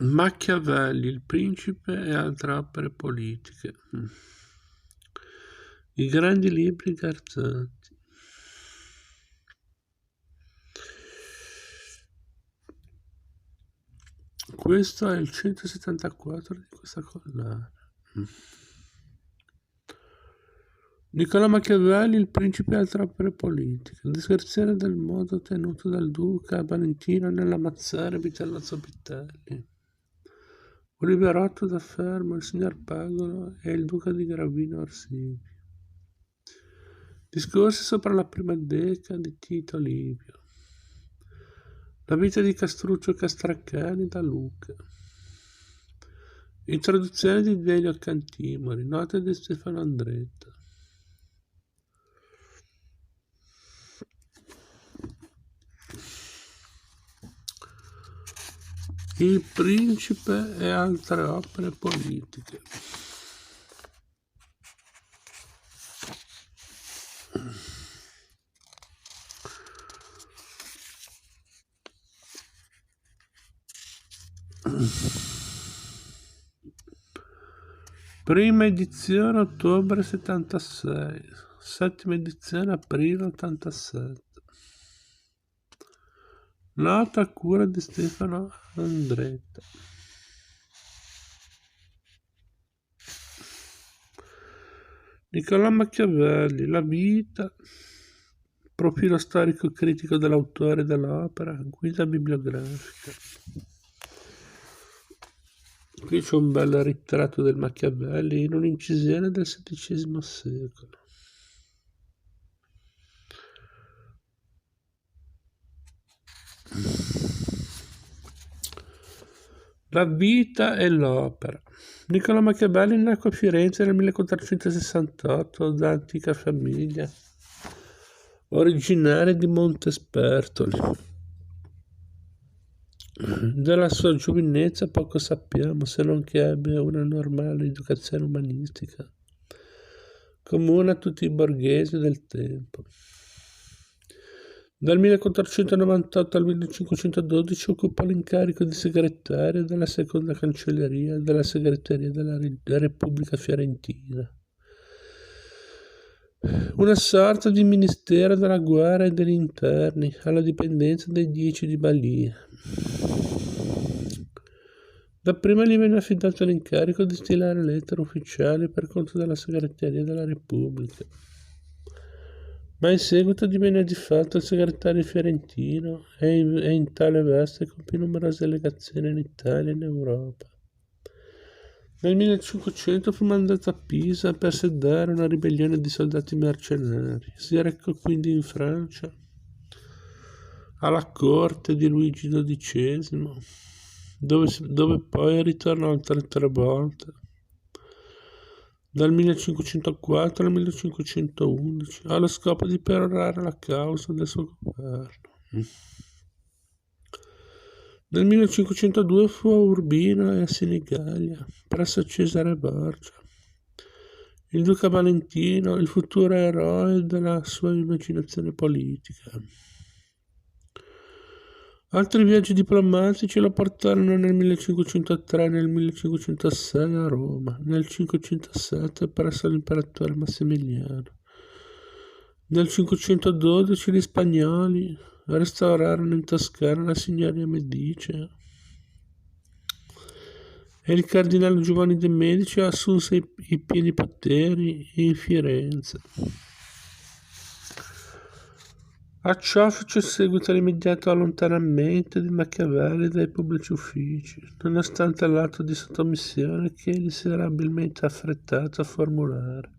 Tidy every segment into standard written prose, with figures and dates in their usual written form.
Machiavelli, Il principe e altre opere politiche. I grandi libri garzanti. Questo è il 174 di questa collana. Niccolò Machiavelli, Il principe e altre opere politiche. Descrizione del modo tenuto dal duca Valentino nell'ammazzare Vitellozzo Vitelli. Oliverotto da Fermo, il signor Pagolo e il duca di Gravino Orsini. Discorsi sopra la prima deca di Tito Livio. La vita di Castruccio Castracani da Luca. Introduzione di Delio Cantimori. Note di Stefano Andretta. Il principe e altre opere politiche. Prima edizione ottobre 76, settima edizione aprile 87. Nota a cura di Stefano Andretta. Niccolò Machiavelli, la vita, profilo storico critico dell'autore dell'opera, guida bibliografica. Qui c'è un bel ritratto del Machiavelli in un'incisione del XVI secolo. La vita e l'opera. Niccolò Machiavelli nacque a Firenze nel 1468 da antica famiglia, originaria di Montespertoli. Della sua giovinezza poco sappiamo, se non che ebbe una normale educazione umanistica, comune a tutti i borghesi del tempo. Dal 1498 al 1512 occupò l'incarico di segretario della seconda cancelleria della segreteria della Repubblica Fiorentina, una sorta di ministero della guerra e degli interni alla dipendenza dei 10 di Balia. Dapprima gli venne affidato l'incarico di stilare lettere ufficiali per conto della segreteria della Repubblica, ma in seguito divenne di fatto il segretario fiorentino e in tale veste compì numerose legazioni in Italia e in Europa. Nel 1500 fu mandato a Pisa per sedare una ribellione di soldati mercenari. Si recò quindi in Francia, alla corte di Luigi XII, dove poi ritornò altre 3 volte, dal 1504 al 1511, allo scopo di perorare la causa del suo governo. Nel 1502 fu a Urbino e a Senigallia, presso Cesare Borgia. Il duca Valentino, il futuro eroe della sua immaginazione politica. Altri viaggi diplomatici lo portarono nel 1503 e nel 1506 a Roma, nel 507 presso l'imperatore Massimiliano. Nel 512 gli spagnoli restaurarono in Toscana la signoria Medicea e il cardinale Giovanni de' Medici assunse i pieni poteri in Firenze. A ciò fece seguito l'immediato allontanamento di Machiavelli dai pubblici uffici, nonostante l'atto di sottomissione che egli si era abilmente affrettato a formulare.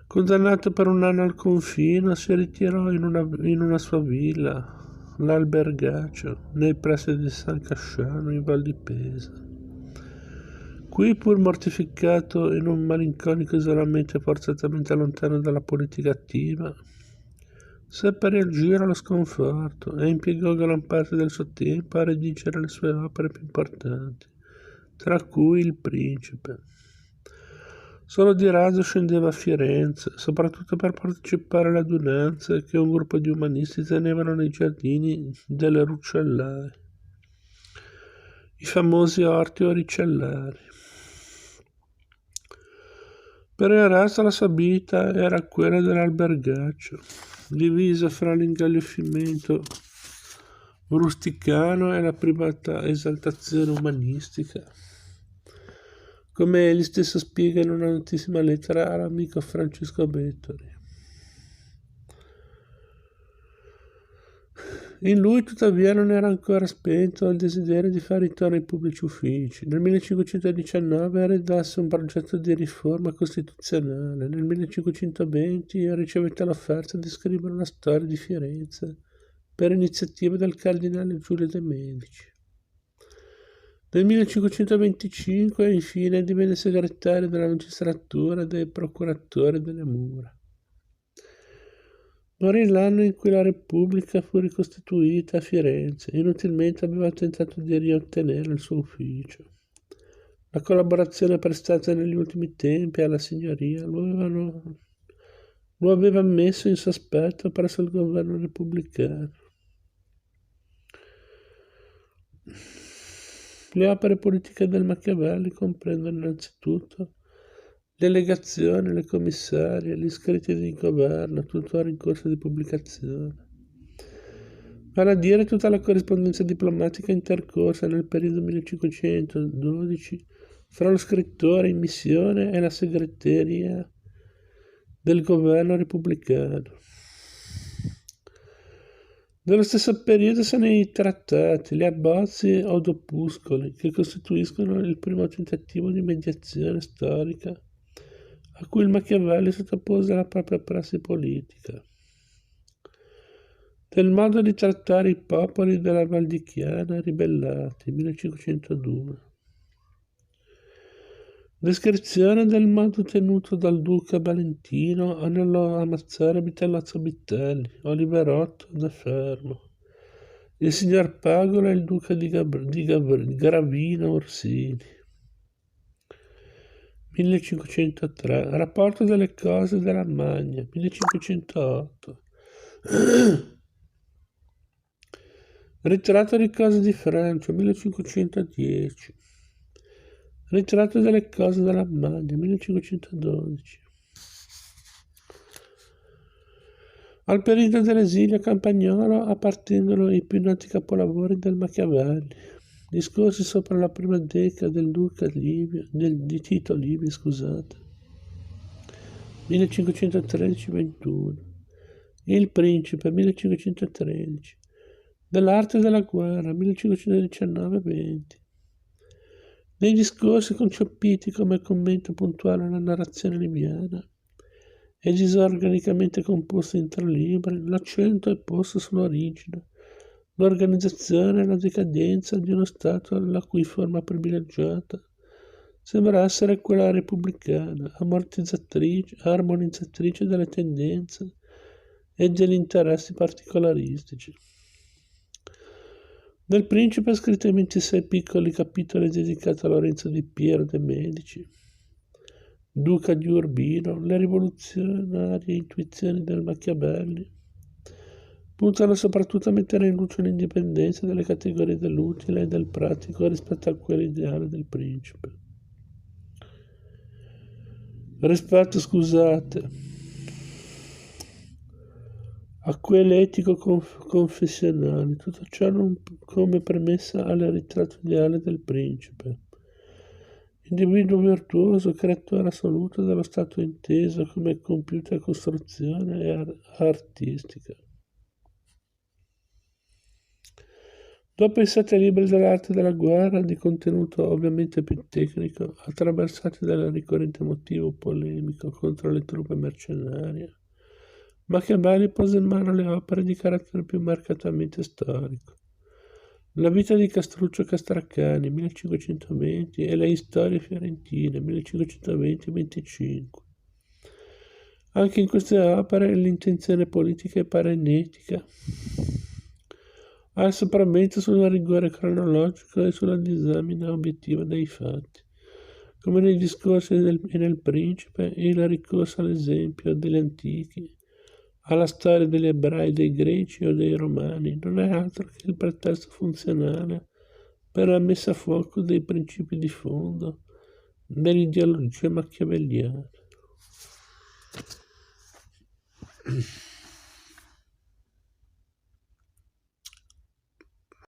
Condannato per 1 anno al confino, si ritirò in una sua villa, l'Albergacio, nei pressi di San Casciano, in Val di Pesa. Qui, pur mortificato in un malinconico isolamento e forzatamente lontano dalla politica attiva, seppe reagire allo sconforto e impiegò gran parte del suo tempo a redigere le sue opere più importanti, tra cui Il Principe. Solo di rado scendeva a Firenze, soprattutto per partecipare alle adunanze che un gruppo di umanisti tenevano nei giardini delle Rucellai, i famosi orti oricellari. Per il resto la sua vita era quella dell'albergaccio, divisa fra l'ingagliofimento rusticano e la privata esaltazione umanistica, come egli stesso spiega in una notissima lettera all'amico Francesco Bettori. In lui, tuttavia, non era ancora spento il desiderio di fare ritorno ai pubblici uffici. Nel 1519 redasse un progetto di riforma costituzionale. Nel 1520 ricevette l'offerta di scrivere una storia di Firenze per iniziativa del cardinale Giulio de' Medici. Nel 1525, infine, divenne segretario della magistratura e dei procuratori delle mura. Morì l'anno in cui la Repubblica fu ricostituita a Firenze. Inutilmente aveva tentato di riottenere il suo ufficio. La collaborazione prestata negli ultimi tempi alla signoria lo aveva messo in sospetto presso il governo repubblicano. Le opere politiche del Machiavelli comprendono innanzitutto le legazioni, le commissarie, gli scritti di governo, tuttora in corso di pubblicazione. Vale a dire tutta la corrispondenza diplomatica intercorsa nel periodo 1512 fra lo scrittore in missione e la segreteria del governo repubblicano. Nello stesso periodo sono i trattati, gli abbozzi od opuscoli, che costituiscono il primo tentativo di mediazione storica a cui il Machiavelli sottopose la propria prassi politica. Del modo di trattare i popoli della Valdichiana ribellati, 1502. Descrizione del modo tenuto dal duca Valentino a nello ammazzare Vitellozzo Bitelli, Oliverotto da Fermo, il signor Pagola e il duca di Gravino Orsini. 1503. Rapporto delle cose della Magna, 1508. Ritratto di cose di Francia, 1510. Ritratto delle cose della Magna, 1512. Al periodo dell'esilio campagnolo appartengono i più noti capolavori del Machiavelli. Discorsi sopra la prima decada del duca Livio, di Tito Livio, 1513-21. Il principe, 1513. Dell'arte della guerra, 1519-20. Nei discorsi concepiti come commento puntuale alla narrazione liviana e disorganicamente composti in 3 libri, l'accento è posto sull'origine, l'organizzazione e la decadenza di uno Stato la cui forma privilegiata sembra essere quella repubblicana, armonizzatrice delle tendenze e degli interessi particolaristici. Del Principe ha scritto in 26 piccoli capitoli dedicati a Lorenzo di Piero de' Medici, duca di Urbino. Le rivoluzionarie intuizioni del Machiavelli puntano soprattutto a mettere in luce l'indipendenza delle categorie dell'utile e del pratico rispetto a quella ideale del principe. A quelle etico-confessionali, tutto ciò non come premessa al ritratto ideale del principe, individuo virtuoso, creatore assoluto dello Stato inteso come compiuta costruzione artistica. Dopo i 7 libri dell'arte della guerra, di contenuto ovviamente più tecnico, attraversati dal ricorrente motivo polemico contro le truppe mercenarie, Machiavelli pose in mano le opere di carattere più marcatamente storico. La vita di Castruccio Castracani, 1520, e le storie fiorentine, 1520-25. Anche in queste opere l'intenzione politica e parenetica ha il sopravvento sul rigore cronologico e sulla disamina obiettiva dei fatti. Come nei discorsi e nel Principe, il ricorso all'esempio degli antichi, alla storia degli ebrei, dei greci o dei romani, non è altro che il pretesto funzionale per la messa a fuoco dei principi di fondo dell'ideologia machiavelliana.